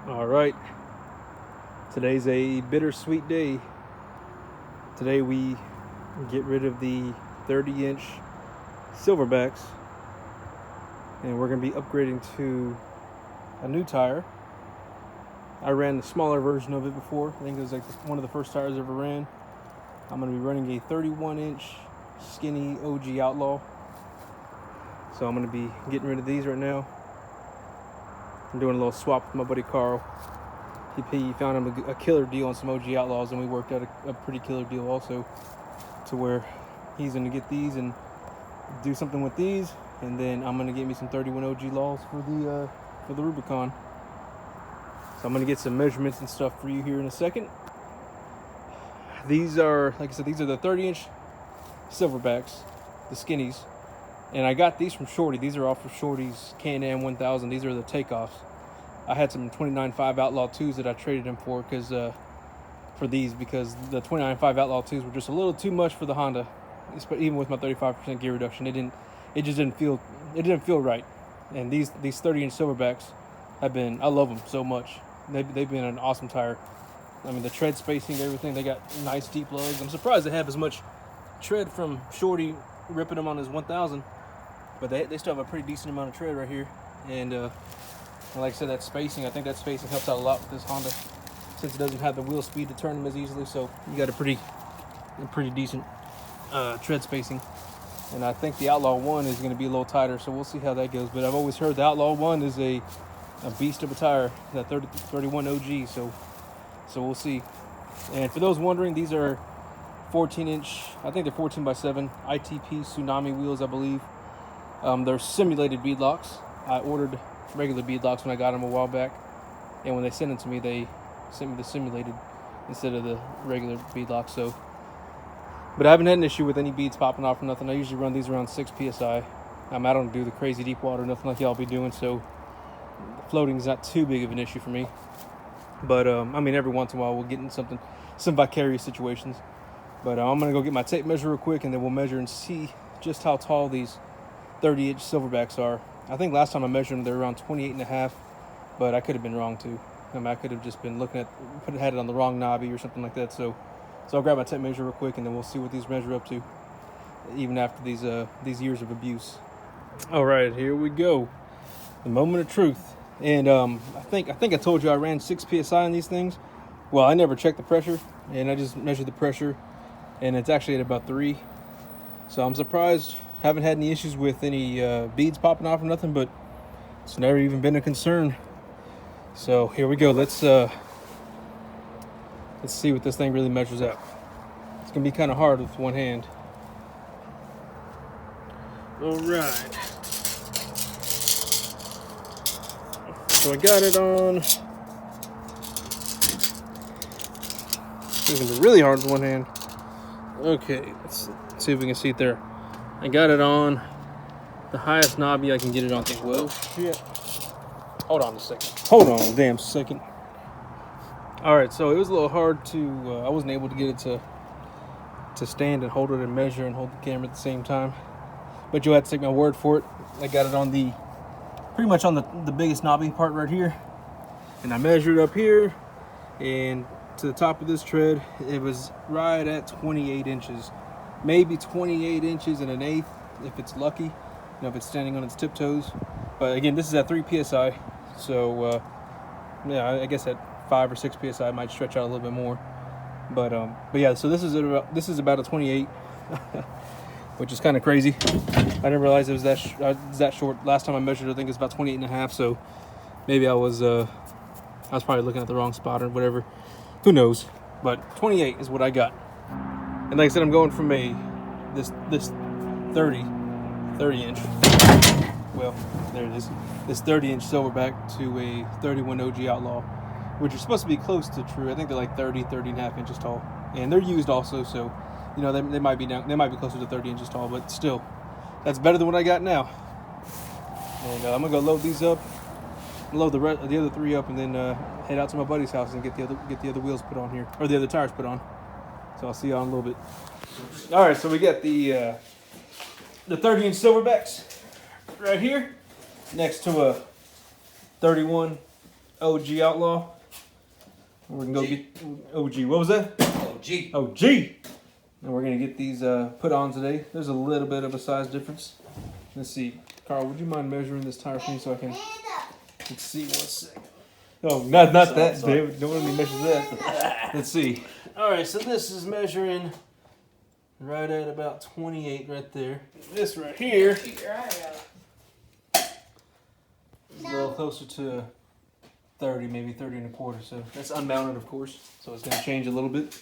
All right, today's a bittersweet day. Today we get rid of the 30-inch silverbacks, and we're going to be upgrading to a new tire. I ran the smaller version of it before. I think it was like one of the first tires I ever ran. I'm going to be running a 31-inch skinny OG Outlaw. So I'm going to be getting rid of these right now. I'm doing a little swap with my buddy Carl. He found him a killer deal on some OG Outlaws, and we worked out a pretty killer deal also, to where he's going to get these and do something with these, and then I'm going to get me some 31 OG Laws for the Rubicon. So I'm going to get some measurements and stuff for you here in a second. These are, like I said, these are the 30-inch silverbacks, the skinnies. And I got these from Shorty. These are off of Shorty's Can-Am 1000. These are the takeoffs. I had some 29.5 Outlaw 2s that I traded him for because the 29.5 Outlaw 2s were just a little too much for the Honda. Even with my 35% gear reduction, it just didn't feel right. And these 30-inch silverbacks I love them so much. They've been an awesome tire. I mean, the tread spacing, everything, they got nice deep lugs. I'm surprised they have as much tread from Shorty ripping them on his 1000, but they still have a pretty decent amount of tread right here. And like I said, that spacing, I think that spacing helps out a lot with this Honda, since it doesn't have the wheel speed to turn them as easily. So you got a pretty decent tread spacing. And I think the Outlaw 1 is going to be a little tighter, so we'll see how that goes. But I've always heard the Outlaw 1 is a beast of a tire, that 31 OG. So we'll see. And for those wondering, these are 14-inch, I think they're 14x7 ITP Tsunami wheels, I believe. They're simulated bead locks. I ordered regular bead locks when I got them a while back, and when they sent them to me, they sent me the simulated instead of the regular bead locks. But I haven't had an issue with any beads popping off or nothing. I usually run these around 6 psi. I don't do the crazy deep water, nothing like y'all be doing, so floating is not too big of an issue for me. But I mean, every once in a while we'll get in some vicarious situations. But I'm going to go get my tape measure real quick, and then we'll measure and see just how tall these 30-inch silverbacks are. I think last time I measured them, they were around 28.5, but I could have been wrong too. I mean, I could have just been had it on the wrong knobby or something like that. So I'll grab my tape measure real quick, and then we'll see what these measure up to, even after these years of abuse. All right, here we go. The moment of truth. And I think I told you I ran 6 psi on these things. Well, I never checked the pressure, and I just measured the pressure, and it's actually at about 3. So I'm surprised. Haven't had any issues with any beads popping off or nothing, but it's never even been a concern. So here we go. Let's see what this thing really measures out. It's gonna be kind of hard with one hand. All right. So I got it on. It's gonna be really hard with one hand. Okay, let's see if we can see it there. I got it on the highest knobby I can get it on. Well, shit. Hold on a second. Hold on a damn second. All right, so it was a little hard to. I wasn't able to get it to stand and hold it and measure and hold the camera at the same time. But you'll have to take my word for it. I got it on pretty much on the biggest knobby part right here, and I measured up here and to the top of this tread. It was right at 28 inches, maybe 28 inches and an eighth if it's lucky, if it's standing on its tiptoes. But again, this is at 3 psi, so yeah, I guess at 5 or 6 psi I might stretch out a little bit more. But yeah, so this is about a 28. Which is kind of crazy. I didn't realize it was that short. Last time I measured, I think it was about 28.5. So maybe I was probably looking at the wrong spot or whatever. Who knows? But 28 is what I got. And like I said, I'm going from this 30 inch. Well, there it is. This 30-inch silverback to a 31 OG Outlaw, which are supposed to be close to true. I think they're like 30.5 inches tall, and they're used also. So they might be closer to 30 inches tall, but still, that's better than what I got now. And I'm gonna go load these up, load the other 3 up, and then head out to my buddy's house and get the other wheels put on here, or the other tires put on. So I'll see y'all in a little bit. All right, so we got the 30-inch silverbacks right here, next to a 31 OG Outlaw. We're gonna go get OG. What was that? OG. OG. And we're gonna get these put on today. There's a little bit of a size difference. Let's see. Carl, would you mind measuring this tire for me so I can... Let's see, 1 second. Oh, not that, David. Don't let me measure that. Let's see. All right, so this is measuring right at about 28 right there. This right here is a little closer to 30, maybe 30 and a quarter. So that's unmounted, of course. So it's going to change a little bit,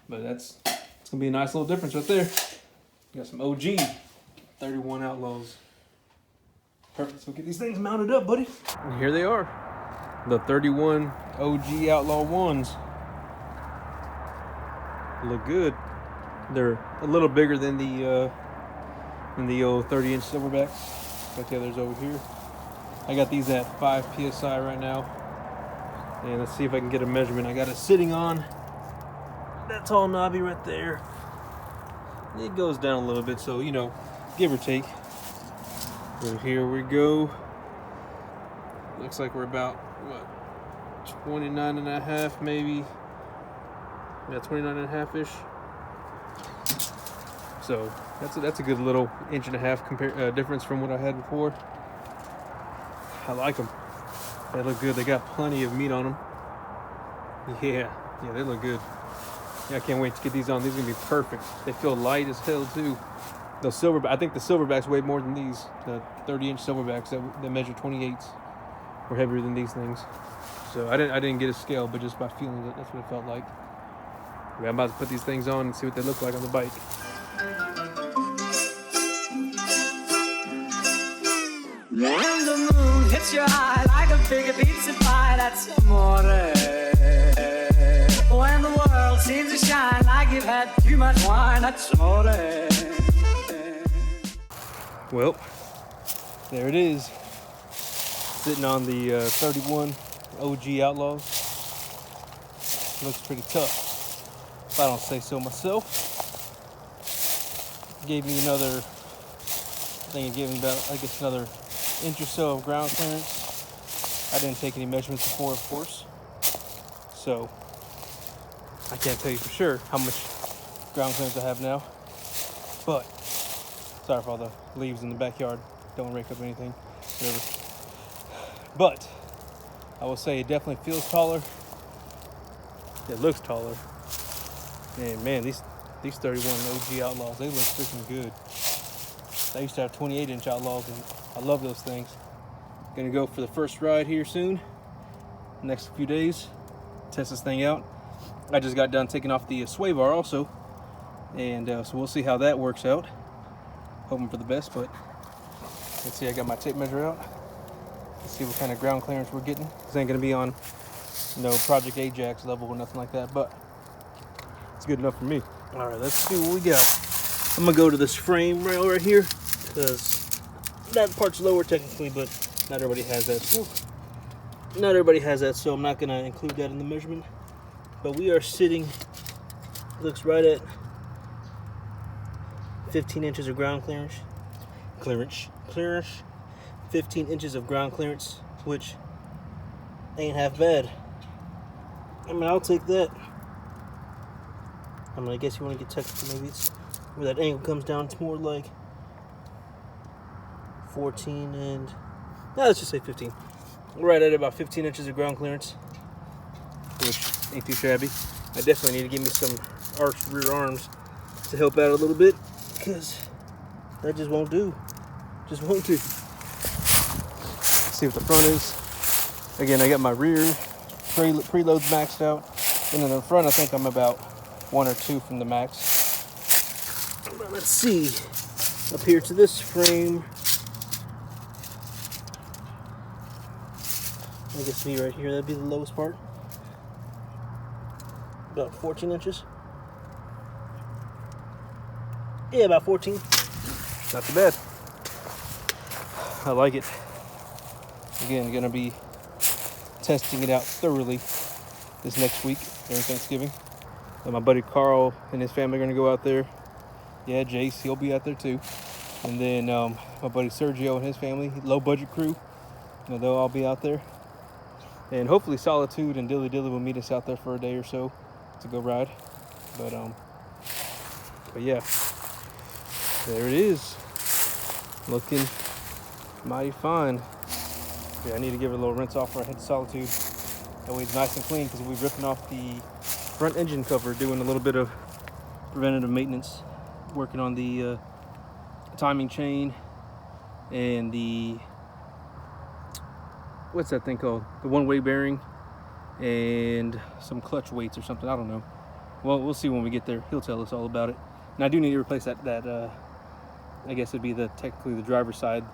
but it's going to be a nice little difference right there. Got some OG 31 Outlaws. Perfect. So get these things mounted up, buddy. And here they are, the 31 OG Outlaw ones. Look good. They're a little bigger than the old 30-inch silverbacks, like the others over here. I got these at 5 psi right now, and let's see if I can get a measurement. I got it sitting on that tall knobby right there. It goes down a little bit, so you know, give or take. So here we go. Looks like we're about what, 29 and a half, maybe. Yeah, 29 and a half ish. So that's a good little inch and a half difference from what I had before. I like them. They look good. They got plenty of meat on them. Yeah, they look good. Yeah, I can't wait to get these on. These are gonna be perfect. They feel light as hell too. Those I think the silverbacks weigh more than these. The 30-inch silverbacks that measure 28s were heavier than these things. So I didn't get a scale, but just by feeling it, that's what it felt like. I'm about to put these things on and see what they look like on the bike. When the moon hits your eye like a big pizza pie, that's amore. When the world seems to shine like you've had too much wine, that's amore. Well, there it is. Sitting on the 31 OG Outlaws. Looks pretty tough, if I don't say so myself. Gave me another, I think it gave me about, I guess, another inch or so of ground clearance. I didn't take any measurements before, of course, so I can't tell you for sure how much ground clearance I have now, but sorry for all the leaves in the backyard. Don't rake up anything, whatever. But I will say it definitely feels taller. It looks taller. And man, these 31 OG Outlaws, they look freaking good. I used to have 28-inch Outlaws, and I love those things. Gonna go for the first ride here soon, next few days, test this thing out. I just got done taking off the sway bar also, and so we'll see how that works out. Hoping for the best, but let's see. I got my tape measure out. Let's see what kind of ground clearance we're getting. This ain't gonna be on no Project Ajax level or nothing like that, but it's good enough for me. All right, let's see what we got. I'm gonna go to this frame rail right here because that part's lower technically, but not everybody has that. Not everybody has that, so I'm not gonna include that in the measurement. But we are sitting, looks right at 15 inches of ground clearance. 15 inches of ground clearance, which ain't half bad. I mean, I'll take that. I mean, I guess you want to get technical, maybe it's where that angle comes down. It's more like 14 and, no, let's just say 15. We're right at about 15 inches of ground clearance, which ain't too shabby. I definitely need to give me some arched rear arms to help out a little bit, because that just won't do. Just won't do. Let's see what the front is. Again, I got my rear preloads maxed out, and in the front I think I'm about 1 or 2 from the max. But let's see, up here to this frame, I guess me right here, that'd be the lowest part. About 14 inches. Yeah, about 14. Not too bad. I like it. Again, gonna be testing it out thoroughly this next week during Thanksgiving. And my buddy Carl and his family are gonna go out there. Yeah, Jace, he'll be out there too. And then my buddy Sergio and his family, low budget crew, they'll all be out there. And hopefully Solitude and Dilly Dilly will meet us out there for a day or so to go ride. But yeah, there it is. Looking mighty fine. Yeah, I need to give it a little rinse off before I head to Solitude. That way it's nice and clean, because we'll be ripping off the front engine cover, doing a little bit of preventative maintenance, working on the timing chain and the, what's that thing called? The one-way bearing and some clutch weights or something. I don't know. Well, we'll see when we get there. He'll tell us all about it. And I do need to replace that I guess it'd be technically the driver's side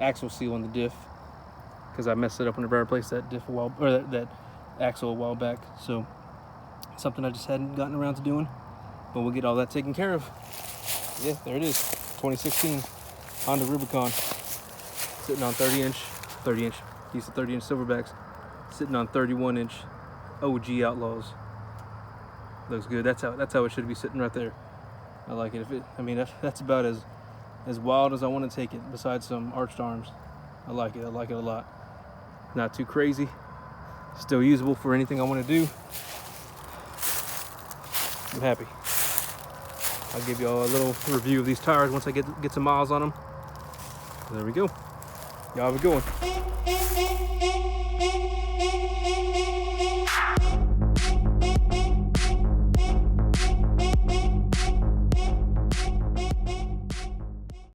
axle seal on the diff, because I messed it up whenever I replaced that diff that axle a while back. So something I just hadn't gotten around to doing, but we'll get all that taken care of. Yeah, there it is. 2016 Honda Rubicon, sitting on 30-inch, piece of 30-inch silverbacks, sitting on 31-inch OG Outlaws. Looks good. That's how it should be sitting right there. I like it. That's about as wild as I want to take it, besides some arched arms. I like it a lot. Not too crazy. Still usable for anything I want to do. I'm happy. I'll give you all a little review of these tires once I get some miles on them. There we go. Y'all have a good one.